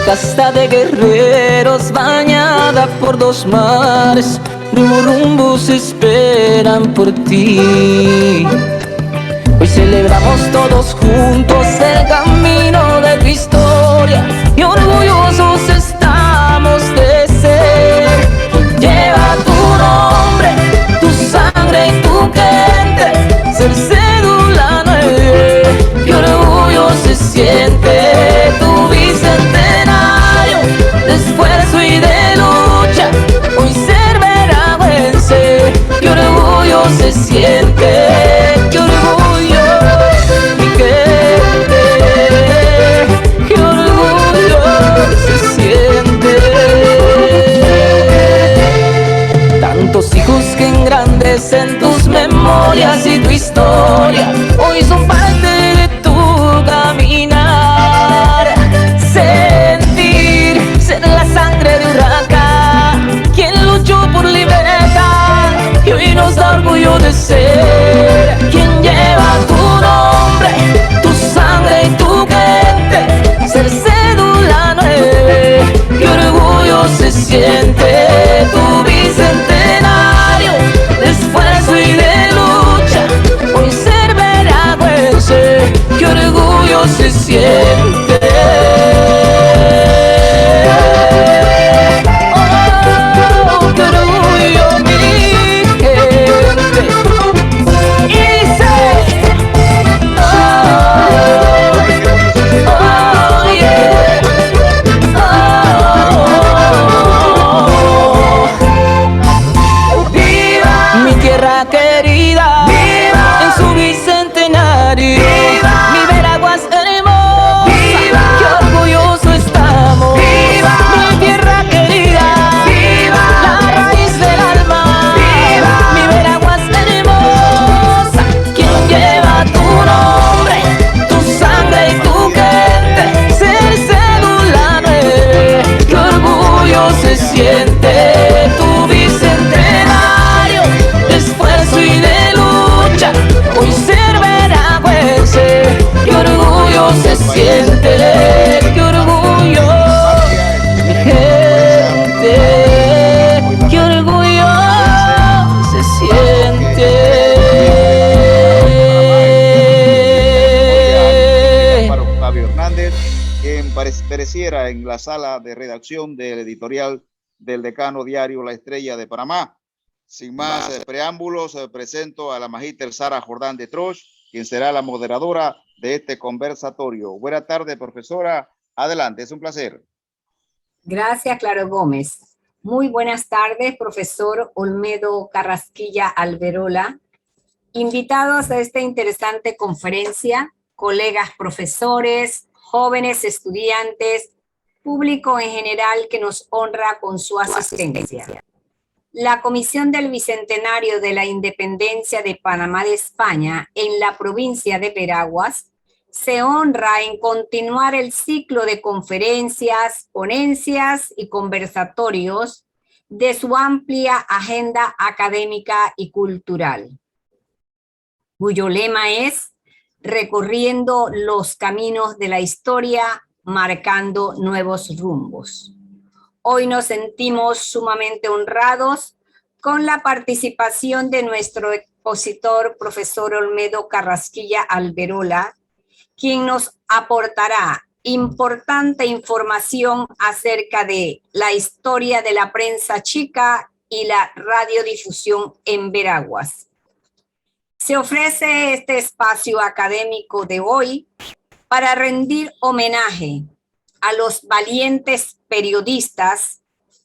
casta de guerreros bañada por dos mares, rumbos esperan por ti. Hoy celebramos todos juntos el camino de tu historia y orgullosos estamos de ser. Lleva tu nombre, tu sangre y tu gente, ser cédula 9. Qué orgullo se siente tu bicentenario de esfuerzo y de lucha. Hoy ser veragüense, qué orgullo se siente. Qué orgullo, mi gente, qué orgullo se siente. Tantos hijos que engrandecen tus memorias y tu historia, hoy son parte de tu caminar. Sentir, ser la sangre de Urraca, quien luchó por libertad y hoy nos da orgullo de ser. Quien lleva tu nombre, tu sangre y tu gente, ser cédula 9. Qué orgullo se siente tu bicentenario de esfuerzo y de lucha. Hoy ser veragüense, qué orgullo se siente. Oh, qué orgullo, mi gente. Y dice, oh, oh, yeah, oh. Viva mi tierra querida, viva en su bicentenario, viva mi Veraguas hermosa, viva qué orgulloso estamos, viva mi tierra querida, viva la raíz del alma, viva mi Veraguas hermosa. Quien lleva tu nombre, tu sangre y tu gente, ser cédula 9. Qué orgullo se siente tu bicentenario de esfuerzo y de lucha. Hoy ser veragüense, qué orgullo se siente. Qué orgullo, mi gente, qué orgullo se siente. Fabio Hernández, quien pereciera en la sala de redacción del editorial del decano diario La Estrella de Panamá. Sin más preámbulos, presento a la magíster Sara Jordán de Troch, quien será la moderadora de este conversatorio. Buenas tardes, profesora. Adelante, es un placer. Gracias, Claro Gómez. Muy buenas tardes, profesor Olmedo Carrasquilla Alberola. Invitados a esta interesante conferencia, colegas profesores, jóvenes estudiantes, público en general que nos honra con su asistencia. La Comisión del Bicentenario de la Independencia de Panamá de España en la provincia de Veraguas se honra en continuar el ciclo de conferencias, ponencias y conversatorios de su amplia agenda académica y cultural, cuyo lema es recorriendo los caminos de la historia, marcando nuevos rumbos. Hoy nos sentimos sumamente honrados con la participación de nuestro expositor, profesor Olmedo Carrasquilla Alberola, quien nos aportará importante información acerca de la historia de la prensa chica y la radiodifusión en Veraguas. Se ofrece este espacio académico de hoy para rendir homenaje a los valientes periodistas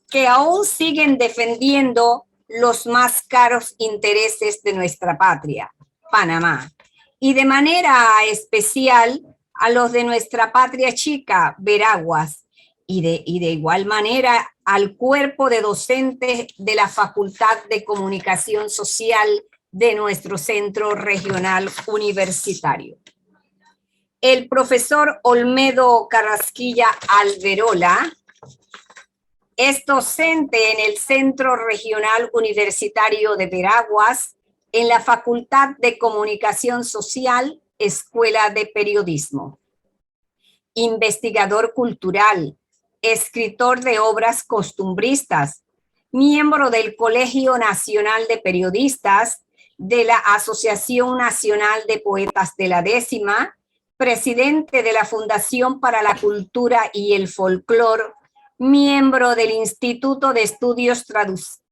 que aún siguen defendiendo los más caros intereses de nuestra patria, Panamá, y de manera especial a los de nuestra patria chica, Veraguas, y de igual manera al cuerpo de docentes de la Facultad de Comunicación Social de nuestro Centro Regional Universitario. El profesor Olmedo Carrasquilla Alberola es docente en el Centro Regional Universitario de Veraguas, en la Facultad de Comunicación Social, Escuela de Periodismo. Investigador cultural, escritor de obras costumbristas, miembro del Colegio Nacional de Periodistas, de la Asociación Nacional de Poetas de la Décima, presidente de la Fundación para la Cultura y el Folclor, miembro del Instituto de Estudios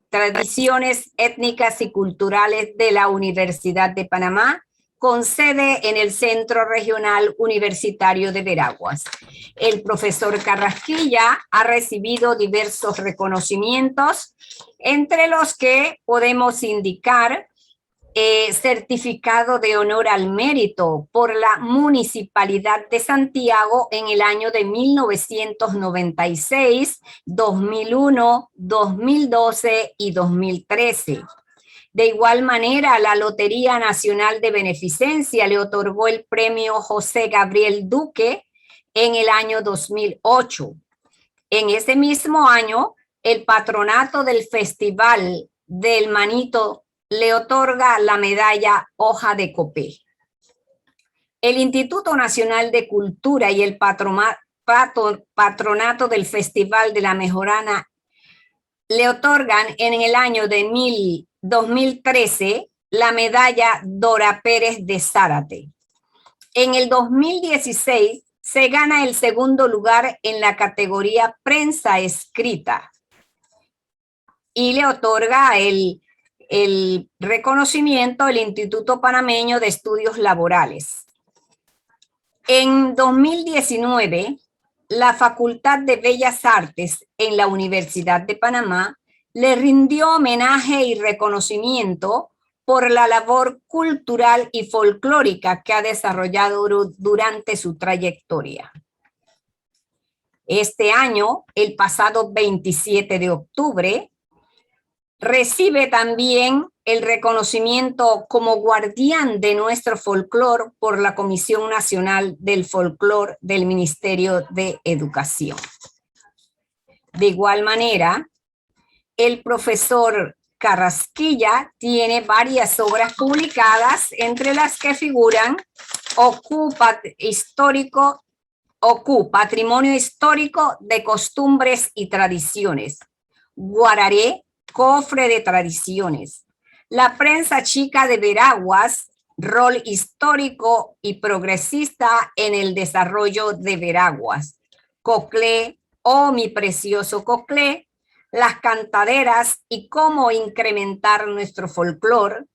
Tradiciones Étnicas y Culturales de la Universidad de Panamá, con sede en el Centro Regional Universitario de Veraguas. El profesor Carrasquilla ha recibido diversos reconocimientos, entre los que podemos indicar certificado de honor al mérito por la Municipalidad de Santiago en el año de 1996, 2001, 2012 y 2013. De igual manera, la Lotería Nacional de Beneficencia le otorgó el premio José Gabriel Duque en el año 2008. En ese mismo año, el patronato del Festival del Manito le otorga la medalla Hoja de Copé. El Instituto Nacional de Cultura y el patronato del Festival de la Mejorana le otorgan en el año de 2013 la medalla Dora Pérez de Zárate. En el 2016 se gana el segundo lugar en la categoría prensa escrita y le otorga el reconocimiento del Instituto Panameño de Estudios Laborales. En 2019, la Facultad de Bellas Artes en la Universidad de Panamá le rindió homenaje y reconocimiento por la labor cultural y folclórica que ha desarrollado durante su trayectoria. Este año, el pasado 27 de octubre, recibe también el reconocimiento como guardián de nuestro folclor por la Comisión Nacional del Folclor del Ministerio de Educación. De igual manera, el profesor Carrasquilla tiene varias obras publicadas, entre las que figuran Patrimonio Histórico de Costumbres y Tradiciones, Guararé, Cofre de Tradiciones, La Prensa Chica de Veraguas, Rol Histórico y Progresista en el Desarrollo de Veraguas, Coclé, Oh mi precioso Coclé, Las Cantaderas y Cómo incrementar nuestro folclor.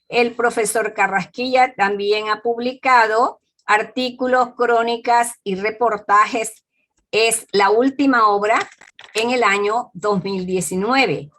El profesor Carrasquilla también ha publicado artículos, crónicas y reportajes. Es la última obra en el año 2019.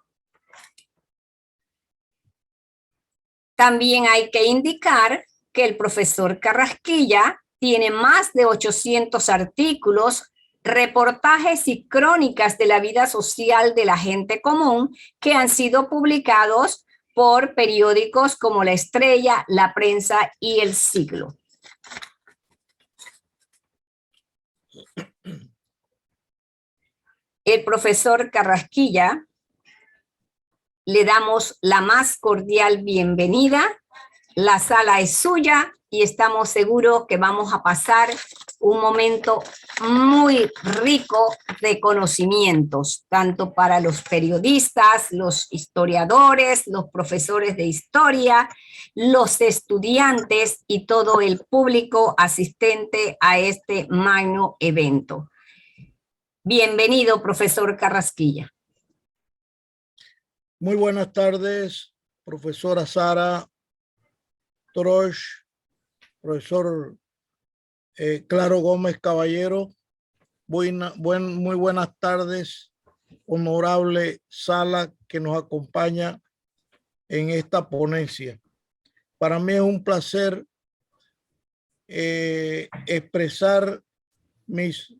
También hay que indicar que el profesor Carrasquilla tiene más de 800 artículos, reportajes y crónicas de la vida social de la gente común que han sido publicados por periódicos como La Estrella, La Prensa y El Siglo. El profesor Carrasquilla, le damos la más cordial bienvenida. La sala es suya y estamos seguros que vamos a pasar un momento muy rico de conocimientos, tanto para los periodistas, los historiadores, los profesores de historia, los estudiantes y todo el público asistente a este magno evento. Bienvenido, profesor Carrasquilla. Muy buenas tardes, profesora Sara Trosh, profesor Claro Gómez Caballero. Muy buenas tardes, honorable sala que nos acompaña en esta ponencia. Para mí es un placer expresar mis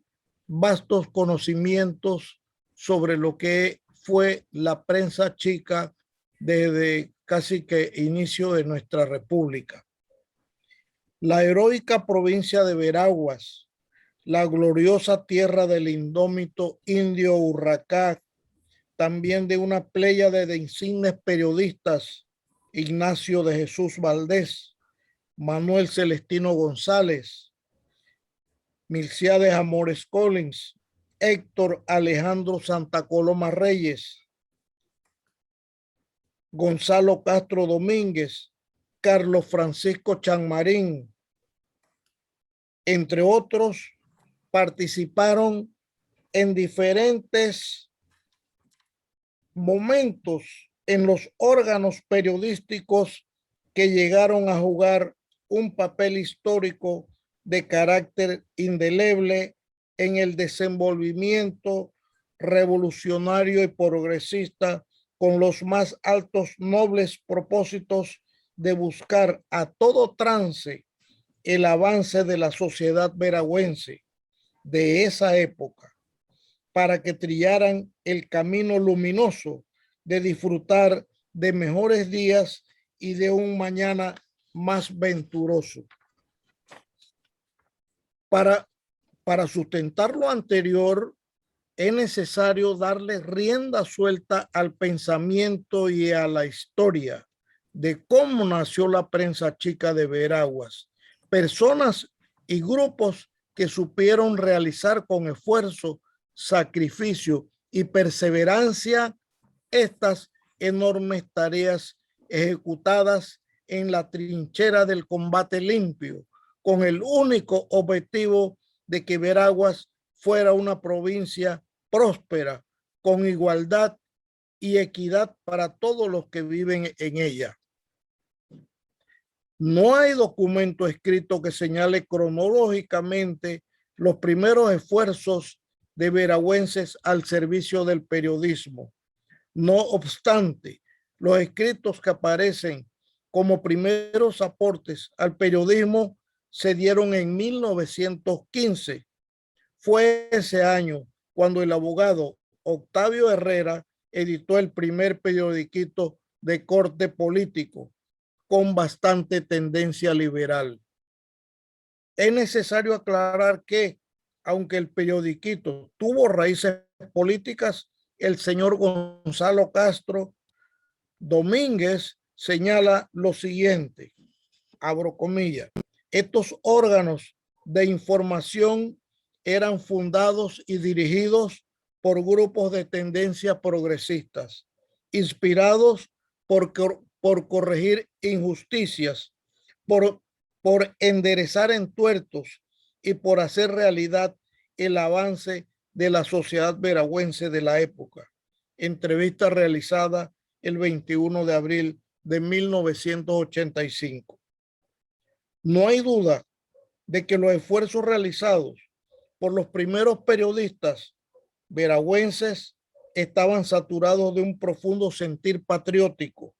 vastos conocimientos sobre lo que fue la prensa chica desde casi que inicio de nuestra república. La heroica provincia de Veraguas, la gloriosa tierra del indómito indio Urracá, también de una pléyade de insignes periodistas, Ignacio de Jesús Valdés, Manuel Celestino González, Milciades Amores Collins, Héctor Alejandro Santa Coloma Reyes, Gonzalo Castro Domínguez, Carlos Francisco Chanmarín, entre otros, participaron en diferentes momentos en los órganos periodísticos que llegaron a jugar un papel histórico de carácter indeleble en el desenvolvimiento revolucionario y progresista con los más altos nobles propósitos de buscar a todo trance el avance de la sociedad veragüense de esa época para que trillaran el camino luminoso de disfrutar de mejores días y de un mañana más venturoso. Para sustentar lo anterior, es necesario darle rienda suelta al pensamiento y a la historia de cómo nació la prensa chica de Veraguas. Personas y grupos que supieron realizar con esfuerzo, sacrificio y perseverancia estas enormes tareas ejecutadas en la trinchera del combate limpio, con el único objetivo de que Veraguas fuera una provincia próspera, con igualdad y equidad para todos los que viven en ella. No hay documento escrito que señale cronológicamente los primeros esfuerzos de veragüenses al servicio del periodismo. No obstante, los escritos que aparecen como primeros aportes al periodismo se dieron en 1915. Fue ese año cuando el abogado Octavio Herrera editó el primer periodiquito de corte político con bastante tendencia liberal. Es necesario aclarar que, aunque el periodiquito tuvo raíces políticas, el señor Gonzalo Castro Domínguez señala lo siguiente, abro comillas: estos órganos de información eran fundados y dirigidos por grupos de tendencia progresistas, inspirados por corregir injusticias, por enderezar entuertos y por hacer realidad el avance de la sociedad veragüense de la época. Entrevista realizada el 21 de abril de 1985. No hay duda de que los esfuerzos realizados por los primeros periodistas veragüenses estaban saturados de un profundo sentir patriótico,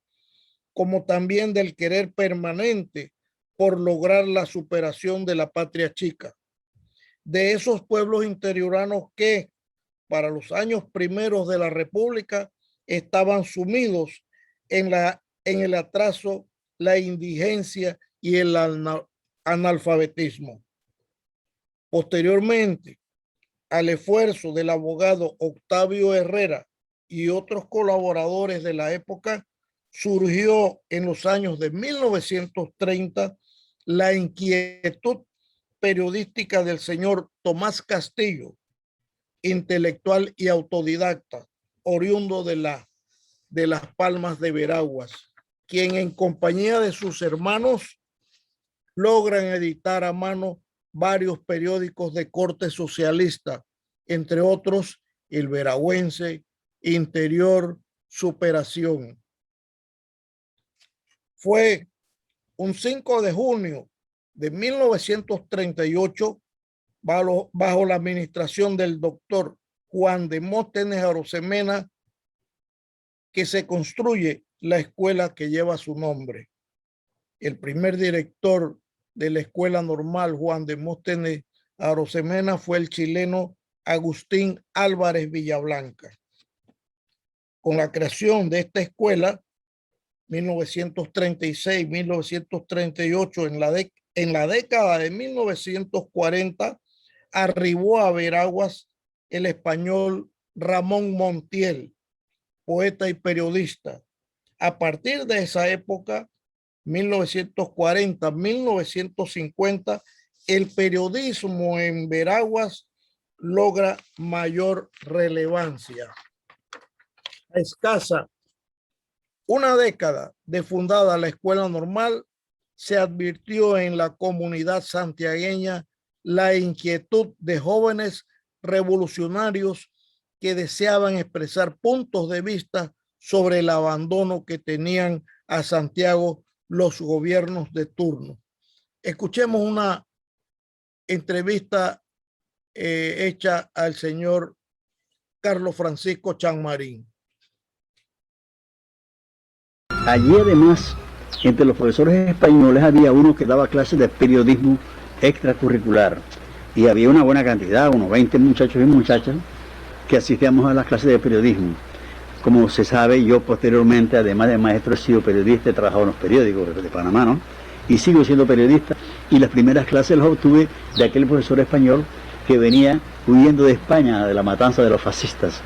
como también del querer permanente por lograr la superación de la patria chica, de esos pueblos interioranos que para los años primeros de la República estaban sumidos en el atraso, la indigencia y el analfabetismo. Posteriormente, al esfuerzo del abogado Octavio Herrera y otros colaboradores de la época, surgió en los años de 1930 la inquietud periodística del señor Tomás Castillo, intelectual y autodidacta, oriundo de Las Palmas de Veraguas, quien en compañía de sus hermanos logran editar a mano varios periódicos de corte socialista, entre otros El Veragüense, Interior, Superación. Fue un 5 de junio de 1938, bajo la administración del doctor Juan Demóstenes Arosemena, que se construye la escuela que lleva su nombre. El primer director de la Escuela Normal Juan Demóstenes Arosemena fue el chileno Agustín Álvarez Villablanca. Con la creación de esta escuela, 1936-1938, en la década de 1940, arribó a Veraguas el español Ramón Montiel, poeta y periodista. A partir de esa época, 1940-1950, el periodismo en Veraguas logra mayor relevancia. A escasa una década de fundada la Escuela Normal, se advirtió en la comunidad santiagueña la inquietud de jóvenes revolucionarios que deseaban expresar puntos de vista sobre el abandono que tenían a Santiago los gobiernos de turno. Escuchemos una entrevista hecha al señor Carlos Francisco Chanmarín. Allí además, entre los profesores españoles había uno que daba clases de periodismo extracurricular y había una buena cantidad, unos 20 muchachos y muchachas que asistíamos a las clases de periodismo. Como se sabe, yo posteriormente, además de maestro, he sido periodista, he trabajado en los periódicos de Panamá, ¿no? Y sigo siendo periodista, y las primeras clases las obtuve de aquel profesor español que venía huyendo de España, de la matanza de los fascistas.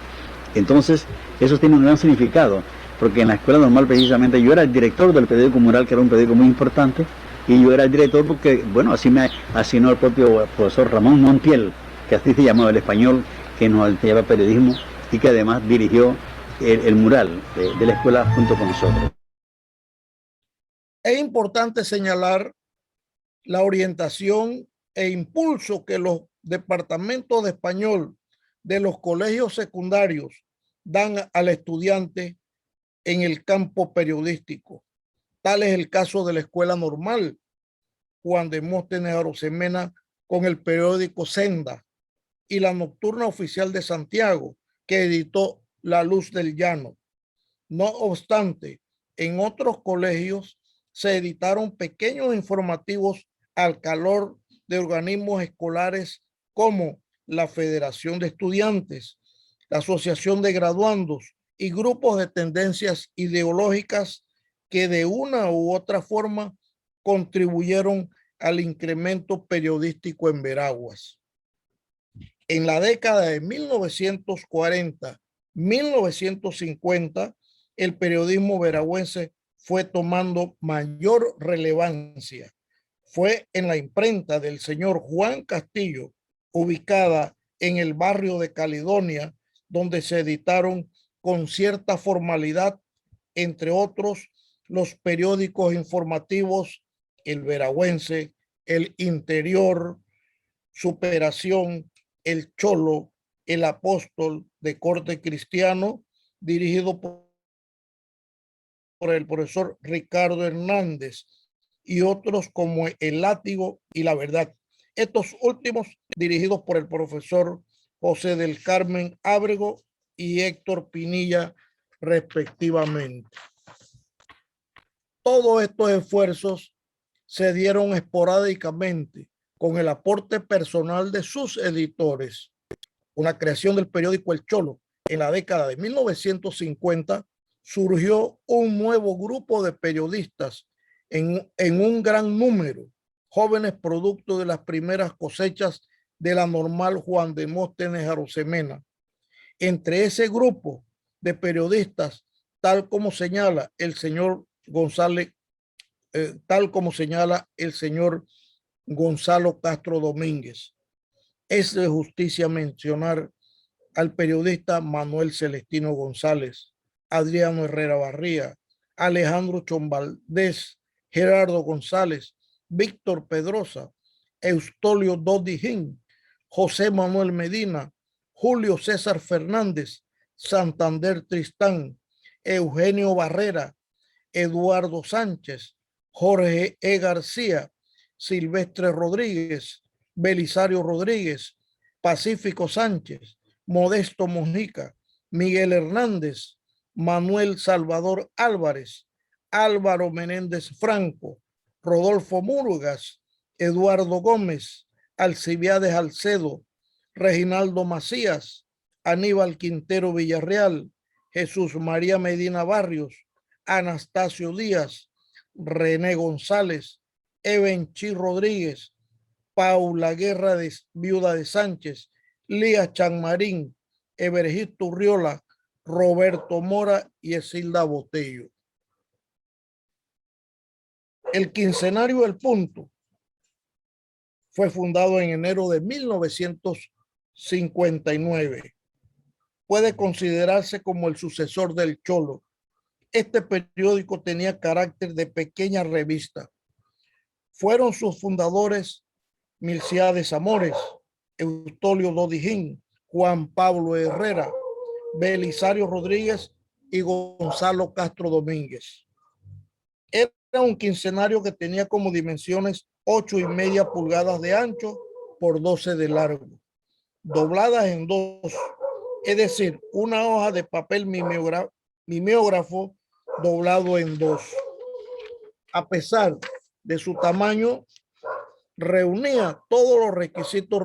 Entonces, eso tiene un gran significado, porque en la Escuela Normal precisamente yo era el director del periódico Mural, que era un periódico muy importante, y yo era el director porque, bueno, así me asignó el propio profesor Ramón Montiel, que así se llamaba el español, que nos enseñaba periodismo y que además dirigió el mural de la escuela junto con nosotros. Es importante señalar la orientación e impulso que los departamentos de español de los colegios secundarios dan al estudiante en el campo periodístico. Tal es el caso de la Escuela Normal Juan Demóstenes Arosemena con el periódico Senda y la Nocturna Oficial de Santiago, que editó La Luz del Llano. No obstante, en otros colegios se editaron pequeños informativos al calor de organismos escolares como la Federación de Estudiantes, la Asociación de Graduandos y grupos de tendencias ideológicas que de una u otra forma contribuyeron al incremento periodístico en Veraguas. En la década de 1940-1950, el periodismo veragüense fue tomando mayor relevancia. Fue en la imprenta del señor Juan Castillo, ubicada en el barrio de Caledonia, donde se editaron con cierta formalidad, entre otros, los periódicos informativos El Veragüense, El Interior, Superación, El Cholo, El Apóstol de corte cristiano, dirigido por el profesor Ricardo Hernández, y otros como El Látigo y La Verdad. Estos últimos dirigidos por el profesor José del Carmen Ábrego y Héctor Pinilla, respectivamente. Todos estos esfuerzos se dieron esporádicamente con el aporte personal de sus editores. Una creación del periódico El Cholo en la década de 1950 surgió un nuevo grupo de periodistas en un gran número, jóvenes producto de las primeras cosechas de la Normal Juan Demóstenes Arosemena. Entre ese grupo de periodistas, tal como señala el señor González, Gonzalo Castro Domínguez, es de justicia mencionar al periodista Manuel Celestino González, Adriano Herrera Barría, Alejandro Chomvaldés, Gerardo González, Víctor Pedrosa, Eustolio Dodijín, José Manuel Medina, Julio César Fernández, Santander Tristán, Eugenio Barrera, Eduardo Sánchez, Jorge E. García, Silvestre Rodríguez, Belisario Rodríguez, Pacífico Sánchez, Modesto Mojica, Miguel Hernández, Manuel Salvador Álvarez, Álvaro Menéndez Franco, Rodolfo Murgas, Eduardo Gómez, Alcibiades Alcedo, Reginaldo Macías, Aníbal Quintero Villarreal, Jesús María Medina Barrios, Anastasio Díaz, René González, Evenchi Rodríguez, Paula Guerra, viuda de Sánchez, Lía Chanmarín, Evergito Urriola, Roberto Mora y Esilda Botello. El quincenario El Punto fue fundado en enero de 1950 59. Puede considerarse como el sucesor del Cholo. Este periódico tenía carácter de pequeña revista. Fueron sus fundadores Milciades Amores, Eustolio Dodijín, Juan Pablo Herrera, Belisario Rodríguez y Gonzalo Castro Domínguez. Era un quincenario que tenía como dimensiones 8,5 pulgadas de ancho por 12 de largo, dobladas en dos, es decir, una hoja de papel mimeógrafo doblado en dos. A pesar de su tamaño, reunía todos los requisitos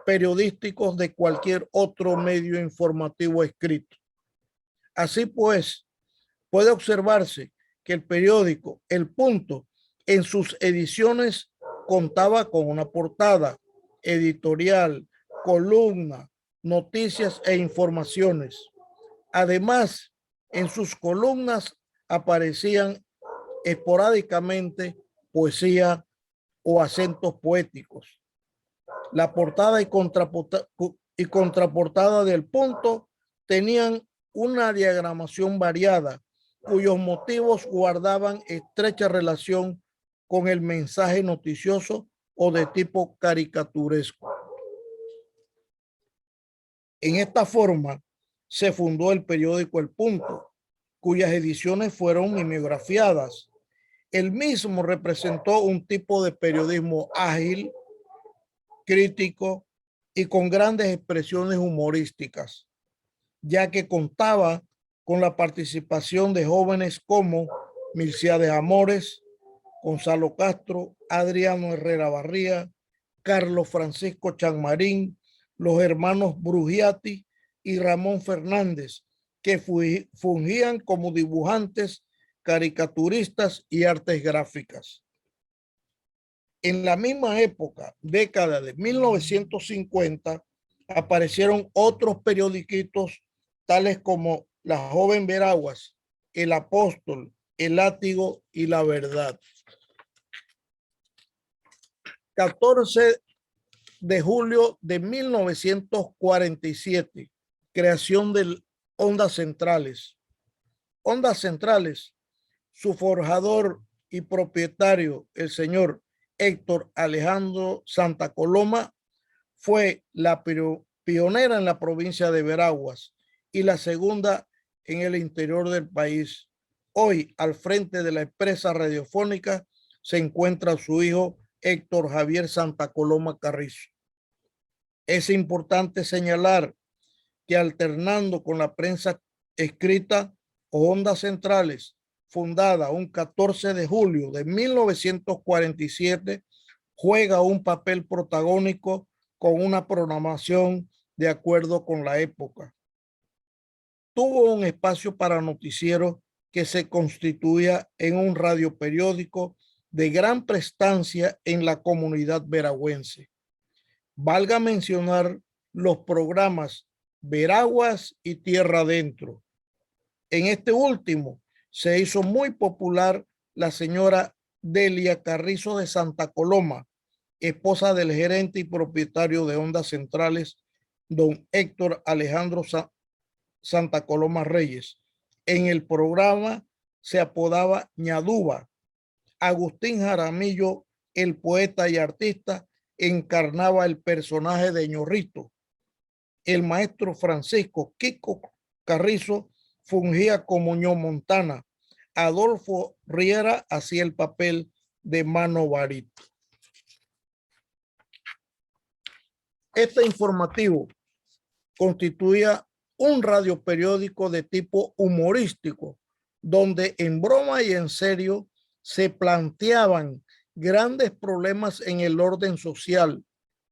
periodísticos de cualquier otro medio informativo escrito. Así pues, puede observarse que el periódico El Punto en sus ediciones contaba con una portada, editorial, columna, noticias e informaciones. Además, en sus columnas aparecían esporádicamente poesía o acentos poéticos. La portada y contraportada del Punto tenían una diagramación variada, cuyos motivos guardaban estrecha relación con el mensaje noticioso o de tipo caricaturesco. En esta forma se fundó el periódico El Punto, cuyas ediciones fueron mimeografiadas. El mismo representó un tipo de periodismo ágil, crítico y con grandes expresiones humorísticas, ya que contaba con la participación de jóvenes como Milciades Amores, Gonzalo Castro, Adriano Herrera Barría, Carlos Francisco Chanmarín, los hermanos Brugiati y Ramón Fernández, que fungían como dibujantes, caricaturistas y artes gráficas. En la misma época, década de 1950, aparecieron otros periodiquitos tales como La Joven Veraguas, El Apóstol, El Látigo y La Verdad. 14 de julio de 1947, creación del Ondas Centrales. Ondas Centrales, su forjador y propietario, el señor Héctor Alejandro Santa Coloma, fue la pionera en la provincia de Veraguas y la segunda en el interior del país. Hoy, al frente de la empresa radiofónica, se encuentra su hijo Héctor Javier Santa Coloma Carrizo. Es importante señalar que alternando con la prensa escrita, Ondas Centrales, fundada un 14 de julio de 1947, juega un papel protagónico con una programación de acuerdo con la época. Tuvo un espacio para noticieros que se constituía en un radioperiódico de gran prestancia en la comunidad veragüense. Valga mencionar los programas Veraguas y Tierra Adentro. En este último se hizo muy popular la señora Delia Carrizo de Santa Coloma, esposa del gerente y propietario de Ondas Centrales, don Héctor Alejandro Santa Coloma Reyes. En el programa se apodaba Ñaduba. Agustín Jaramillo, el poeta y artista, encarnaba el personaje de Ñorrito. El maestro Francisco Kiko Carrizo fungía como Ño Montana. Adolfo Riera hacía el papel de Mano Barito. Este informativo constituía un radioperiódico de tipo humorístico, donde en broma y en serio se planteaban grandes problemas en el orden social,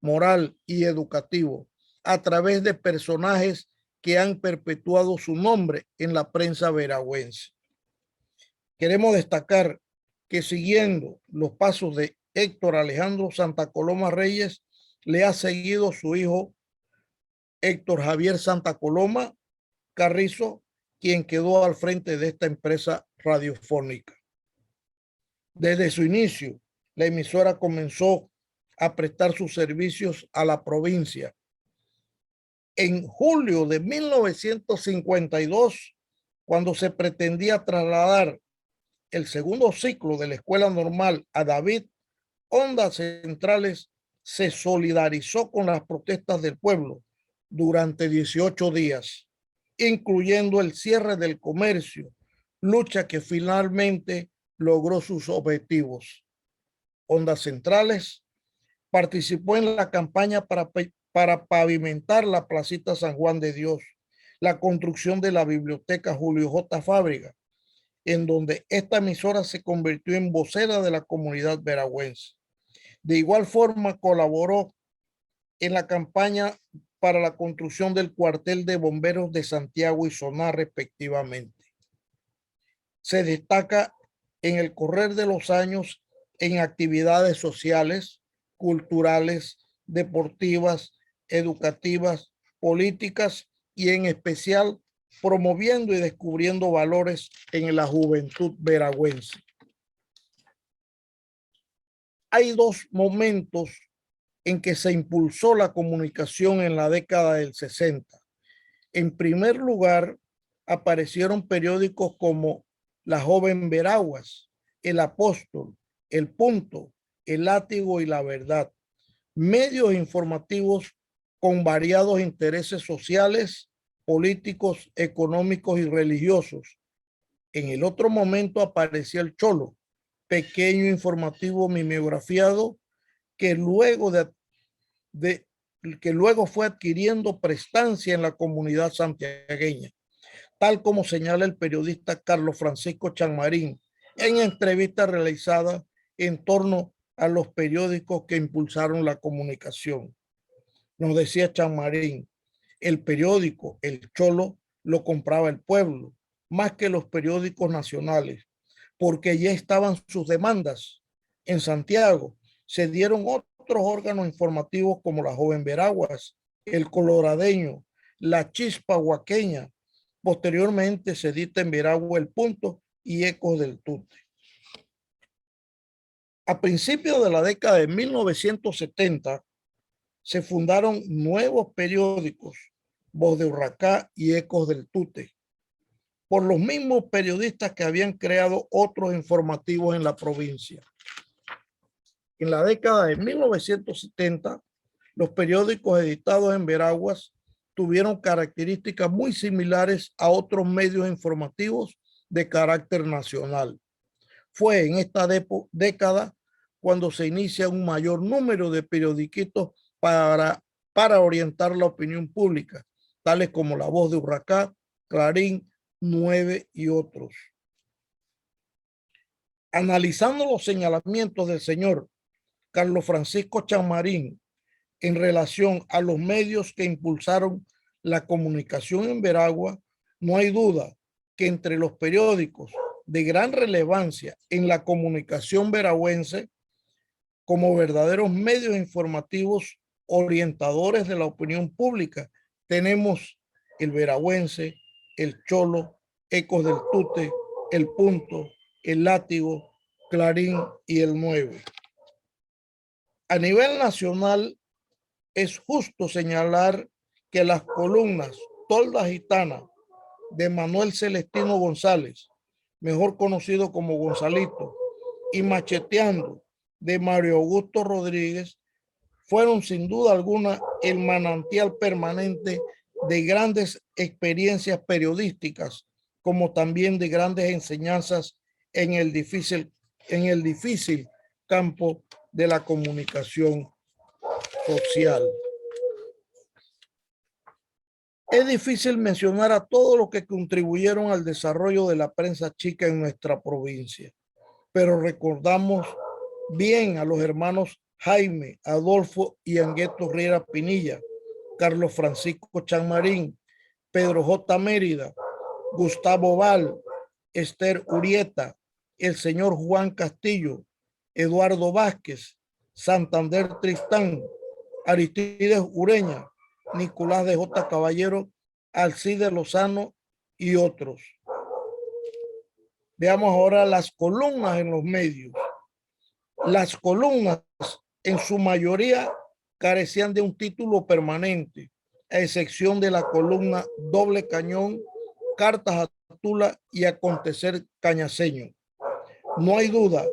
moral y educativo a través de personajes que han perpetuado su nombre en la prensa veragüense. Queremos destacar que siguiendo los pasos de Héctor Alejandro Santa Coloma Reyes, le ha seguido su hijo Héctor Javier Santa Coloma Carrizo, quien quedó al frente de esta empresa radiofónica. Desde su inicio, la emisora comenzó a prestar sus servicios a la provincia. En julio de 1952, cuando se pretendía trasladar el segundo ciclo de la escuela normal a David, Ondas Centrales se solidarizó con las protestas del pueblo durante 18 días, incluyendo el cierre del comercio, lucha que finalmente logró sus objetivos. Ondas Centrales participó en la campaña para pavimentar la placita San Juan de Dios, la construcción de la biblioteca Julio J. Fábrega, en donde esta emisora se convirtió en vocera de la comunidad veragüense. De igual forma, colaboró en la campaña para la construcción del cuartel de bomberos de Santiago y Soná, respectivamente. Se destaca en el correr de los años en actividades sociales, culturales, deportivas, educativas, políticas y en especial promoviendo y descubriendo valores en la juventud veragüense. Hay dos momentos en que se impulsó la comunicación en la década del 60. En primer lugar, aparecieron periódicos como La Joven Veraguas, El Apóstol, El Punto, El Látigo y La Verdad, medios informativos con variados intereses sociales, políticos, económicos y religiosos. En el otro momento aparecía El Cholo, pequeño informativo mimeografiado que luego fue adquiriendo prestancia en la comunidad santiagueña, tal como señala el periodista Carlos Francisco Chanmarín en entrevista realizada en torno a los periódicos que impulsaron la comunicación. Nos decía Chanmarín, el periódico El Cholo lo compraba el pueblo, más que los periódicos nacionales, porque ya estaban sus demandas. En Santiago se dieron otros órganos informativos como La Joven Veraguas, El Coloradeño, La Chispa Huaqueña. Posteriormente se edita en Veragua El Punto y Ecos del Tute. A principios de la década de 1970 se fundaron nuevos periódicos, Voz de Urracá y Ecos del Tute, por los mismos periodistas que habían creado otros informativos en la provincia. En la década de 1970, los periódicos editados en Veraguas tuvieron características muy similares a otros medios informativos de carácter nacional. Fue en esta década cuando se inicia un mayor número de periodiquitos para orientar la opinión pública, tales como La Voz de Urracá, Clarín, 9 y otros. Analizando los señalamientos del señor Carlos Francisco Chanmarín en relación a los medios que impulsaron la comunicación en Veragua, no hay duda que entre los periódicos de gran relevancia en la comunicación veragüense, como verdaderos medios informativos orientadores de la opinión pública, tenemos El Veragüense, El Cholo, Ecos del Tute, El Punto, El Látigo, Clarín y El 9. A nivel nacional, es justo señalar que las columnas Tolda Gitana de Manuel Celestino González, mejor conocido como Gonzalito, y Macheteando de Mario Augusto Rodríguez, fueron sin duda alguna el manantial permanente de grandes experiencias periodísticas, como también de grandes enseñanzas en el difícil campo de la comunicación social. Es difícil mencionar a todos los que contribuyeron al desarrollo de la prensa chica en nuestra provincia, pero recordamos bien a los hermanos Jaime, Adolfo y Angueto Riera Pinilla, Carlos Francisco Chanmarín, Pedro J. Mérida, Gustavo Val, Esther Urieta, el señor Juan Castillo, Eduardo Vázquez, Santander Tristán, Aristides Ureña, Nicolás de J. Caballero, Alcide Lozano y otros. Veamos ahora las columnas en los medios. Las columnas en su mayoría carecían de un título permanente, a excepción de la columna Doble Cañón, Cartas a Tula y Acontecer Cañaseño. No hay duda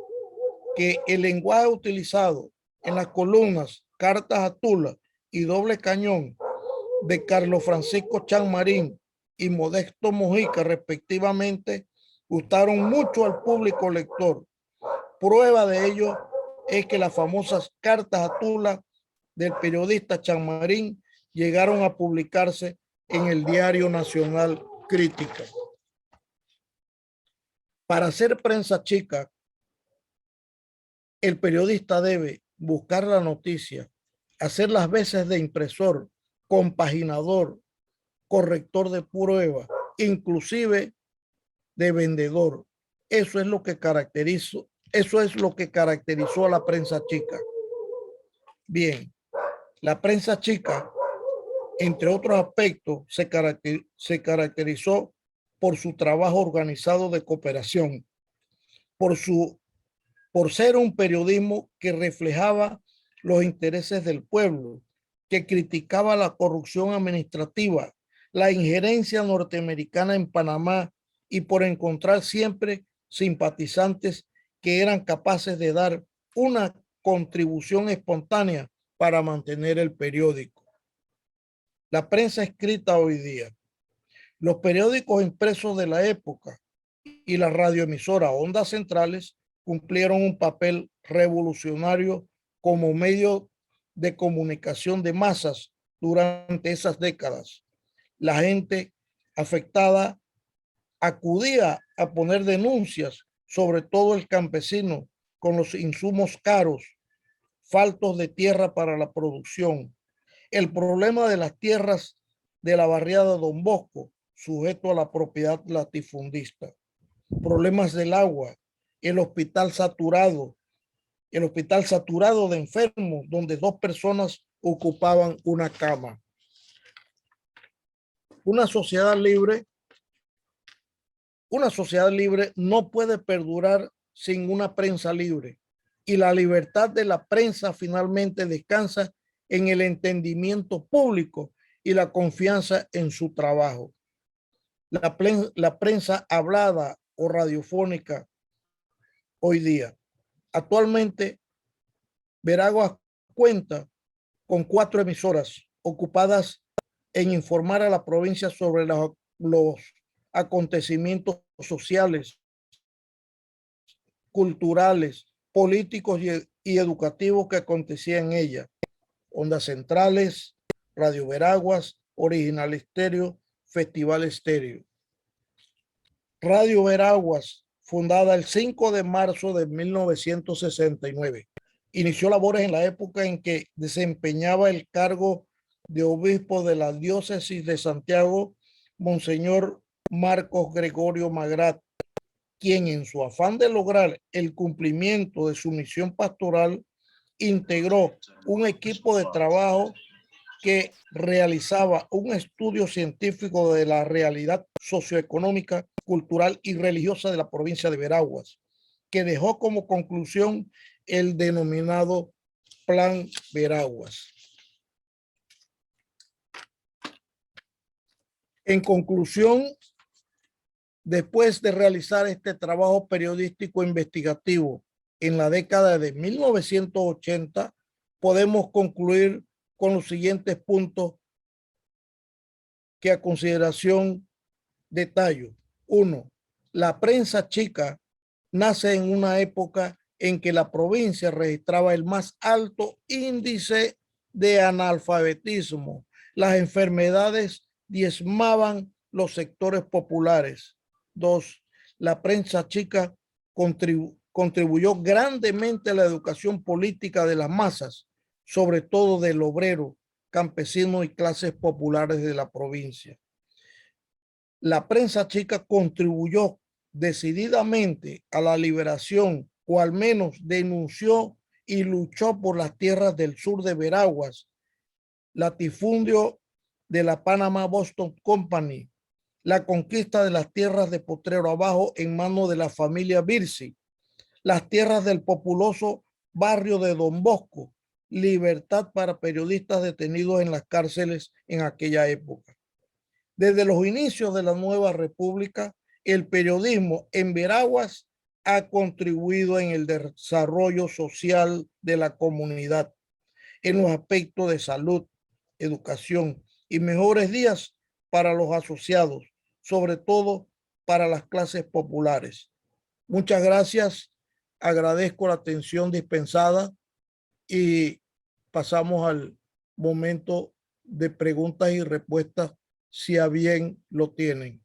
que el lenguaje utilizado en las columnas Cartas a Tula y Doble Cañón de Carlos Francisco Chanmarín y Modesto Mojica, respectivamente, gustaron mucho al público lector. Prueba de ello es que las famosas Cartas a Tula del periodista Chanmarín llegaron a publicarse en el Diario Nacional Crítica. Para hacer prensa chica, el periodista debe buscar la noticia, hacer las veces de impresor, compaginador, corrector de prueba, inclusive de vendedor. Eso es lo que caracterizó a la prensa chica. Bien, la prensa chica, entre otros aspectos, se caracterizó por su trabajo organizado de cooperación, por ser un periodismo que reflejaba los intereses del pueblo, que criticaba la corrupción administrativa, la injerencia norteamericana en Panamá y por encontrar siempre simpatizantes que eran capaces de dar una contribución espontánea para mantener el periódico. La prensa escrita hoy día, los periódicos impresos de la época y la radioemisora Ondas Centrales cumplieron un papel revolucionario como medio de comunicación de masas durante esas décadas. La gente afectada acudía a poner denuncias, sobre todo el campesino, con los insumos caros, faltos de tierra para la producción. El problema de las tierras de la barriada Don Bosco, sujeto a la propiedad latifundista. Problemas del agua, el hospital saturado de enfermos, donde 2 personas ocupaban una cama. Una sociedad libre no puede perdurar sin una prensa libre, y la libertad de la prensa finalmente descansa en el entendimiento público y la confianza en su trabajo. La prensa hablada o radiofónica hoy día. Actualmente, Veraguas cuenta con 4 emisoras ocupadas en informar a la provincia sobre los acontecimientos sociales, culturales, políticos y educativos que acontecían en ella. Ondas Centrales, Radio Veraguas, Original Estéreo, Festival Estéreo. Radio Veraguas, fundada el 5 de marzo de 1969. Inició labores en la época en que desempeñaba el cargo de obispo de la diócesis de Santiago, Monseñor Marcos Gregorio Magrat, quien en su afán de lograr el cumplimiento de su misión pastoral, integró un equipo de trabajo que realizaba un estudio científico de la realidad socioeconómica, cultural y religiosa de la provincia de Veraguas, que dejó como conclusión el denominado Plan Veraguas. En conclusión, después de realizar este trabajo periodístico investigativo en la década de 1980, podemos concluir con los siguientes puntos que a consideración detallo. 1. La prensa chica nace en una época en que la provincia registraba el más alto índice de analfabetismo. Las enfermedades diezmaban los sectores populares. 2. La prensa chica contribuyó grandemente a la educación política de las masas, sobre todo del obrero, campesino y clases populares de la provincia. La prensa chica contribuyó decididamente a la liberación, o al menos denunció y luchó por las tierras del sur de Veraguas, latifundio de la Panama Boston Company, la conquista de las tierras de Potrero Abajo en manos de la familia Birsi, las tierras del populoso barrio de Don Bosco, libertad para periodistas detenidos en las cárceles en aquella época. Desde los inicios de la nueva república, el periodismo en Veraguas ha contribuido en el desarrollo social de la comunidad, en los aspectos de salud, educación y mejores días para los asociados, sobre todo para las clases populares. Muchas gracias, agradezco la atención dispensada y pasamos al momento de preguntas y respuestas, si a bien lo tienen.